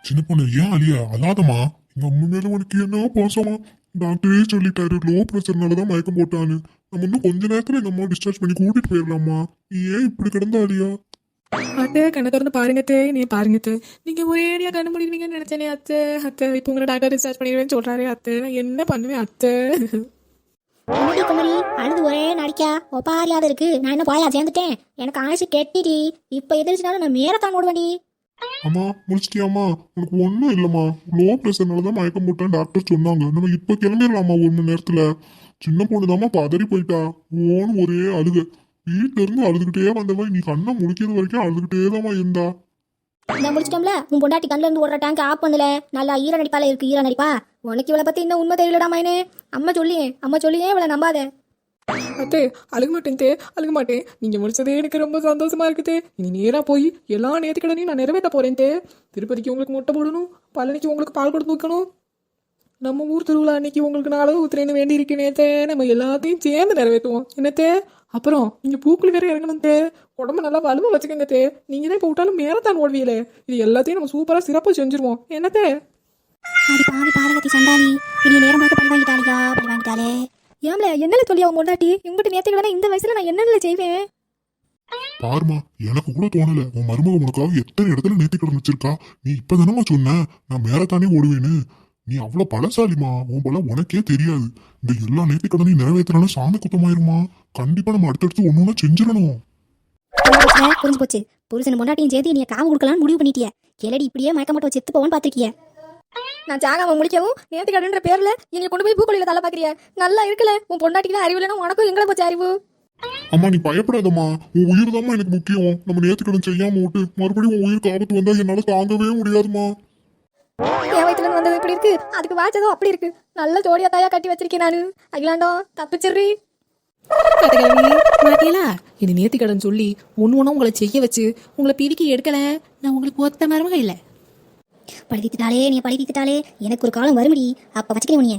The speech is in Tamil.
சின்ன பொண்ணு ஏன் அழியா அழாதம்மா. எங்க அம்மா மேல உனக்கு என்ன பாசமா? டாக்டரே சொல்லிட்டாரு லோ ப்ரெஷர்னாலதான் மயக்கம் போட்டான்னு. நம்ம இன்னும் கொஞ்ச நேரத்துல எங்க அம்மா டிஸ்சார்ஜ் பண்ணி கூட்டிட்டு போயிடலாமா? நீ ஏன் இப்படி கிடந்தா அழியா? அத்தை கண்ணை திறந்து பாருங்கத்தே, நீ பாருங்கத்தே. நீங்க ஒரேடியா கண்ணு முடிவீங்கன்னு நினைச்சேனே அத்தை. அத்தை இப்போ உங்களை டாக்டர் டிஸ்சார்ஜ் பண்ணிடுவேன்னு சொல்றாரு அத்தை. நான் என்ன பண்ணுவேன் அத்தை? குமரி குமரி அழுது ஒரே நடிக்கா ஒப்பாரியாத இருக்கு. நான் என்ன போயா சேர்ந்துட்டேன். எனக்கு ஆசை கெட்டிடி. இப்ப எதிர்ச்சினாலும் நான் மேரத்தான் ஓடுவேன்டி. அம்மா முடிச்சிட்டியாம்மா? உனக்கு ஒன்றும் இல்லைம்மா. லோ ப்ரெஷர்னாலதான் மயக்கம் போட்டேன் டாக்டர் சொன்னாங்க. நம்ம இப்ப கிளம்பிடலாமா 1 மணி நேரத்துல? சின்ன பொண்ணுதாம்மா பதறி போயிட்டா. ஓன்னு ஒரே அழுக. வீட்டுல இருந்து அழுதுகிட்டே வந்தவன் நீ கண்ணை முடிக்கிறது வரைக்கும் அழுதுகிட்டே தாம்மா இருந்தா. இந்த முடிச்சிட்டோம்ல. உன் பொண்டாட்டி கண்ணில் இருந்து ஓடுற டேங்க் ஆஃப் பண்ணல. நல்லா ஈர நடிப்பால இருக்கு. ஈர நடிப்பா உனக்கு இவளை பத்தி இன்னும் உண்மை தெரியலடா மைனே. அம்மா சொல்லியே இவளை நம்பாத. அத்தே அழுக மாட்டேன் தே, அழுக மாட்டேன். நீங்க முடிச்சதே எனக்கு ரொம்ப சந்தோஷமா இருக்குதே. இனி நேரா போய் எல்லா நேர்த்திக்கடனையும் நான் நிறைவேற்ற போறேன் தே. திருப்பதிக்கு உங்களுக்கு முட்டை போடணும், பழனிக்கு உங்களுக்கு பால் கொடுத்து ஊற்றணும், நம்ம ஊர் திருவிழா அன்னைக்கு உங்களுக்கு நாளை ஊத்துறேன்னு வேண்டி இருக்கு நேத்தே. நம்ம எல்லாத்தையும் சேர்ந்து நிறைவேற்றுவோம் என்னத்தே. அப்புறம் நீங்க பூக்குழி வேற இறங்கணும் தே. உடம்பு நல்லா வலுவ வச்சுக்கோங்க தே. நீங்க தான் இப்போ விட்டாலும் மேரத்தான் ஓடுவீங்களே. இது எல்லாத்தையும் நம்ம சூப்பரா சிறப்பாக செஞ்சிருவோம் என்னத்தே. அடி பாவி பாதகத்தி சண்டாளி. இனி நேரம் பார்த்து பழி வாங்கிட்டாலே. ஏம்ல என்னல சொல்லி அவன் பொண்டாட்டி இவங்கிட்ட நேர்த்திக்கடனை இந்த வயசுல நான் என்னென்ன செய்வேன்? பாருமா, எனக்கு கூட தோணல. உன் மருமக உனக்காக எத்தனை இடத்துல நேர்த்திக்கடன் வச்சிருக்கா. நீ இப்பதானம்மா சொன்ன நான் மேரத்தானே ஓடுவேன்னு. நீ அவ்வளவு பலசாலிமா. உன் பல உனக்கே தெரியாது. இந்த எல்லா நேர்த்திக்கடனையும் நிறைவேற்றணும் சாமி குத்தமாயிருமா. கண்டிப்பா நம்ம அடுத்தடுத்து ஒன்னொன்னா செஞ்சிடணும். புரிஞ்சு போச்சு. புருஷன் பொண்டாட்டியும் சேர்த்து நீ காம கொடுக்கலாம்னு முடிவு பண்ணிட்டிய. கேளடி இப்படியே மயக்க மாட்டோம் செத்து போவான்னு பாத்திருக்கிய. நான் ஜாகாம முடிக்கவும் நேர்த்திக்கடன்ற பேர்ல எங்களை கொண்டு போய் பூக்கொழியில தள்ள பாக்குறிய. நல்லா இருக்கல. உன் பொண்டாட்டிக்கு அறிவு இல்லைன்னா உனக்கும் எங்களை போச்சு அறிவு. அம்மா நீ பயப்படாதம்மா. உன் உயிர் தாம்மா எனக்கு முக்கியம். நம்ம நேர்த்திக்கடன் செய்யாம விட்டு மறுபடியும் உன் உயிருக்கு ஆபத்து வந்தா என்னால தாங்கவே முடியாதுமா. என் வயிற்றுல வந்தது இப்படி இருக்கு, அதுக்கு வாய்ச்சதும் அப்படி இருக்கு. நல்ல ஜோடியா தாயா கட்டி வச்சிருக்கேன் நானு. அகிலாண்டோ தப்பிச்சிடுறி. மாட்டியலா இது நேர்த்திக்கடன் சொல்லி ஒன்று உங்களை செய்ய வச்சு உங்களை பிடிக்கி எடுக்கல. நான் உங்களுக்கு ஒத்த மருமக இல்லை. பழி தீத்துட்டாலே நீ பழி தீத்துட்டாலே. எனக்கு ஒரு காலம் வருமடி. அப்ப வச்சுக்கிறேன் உனிய.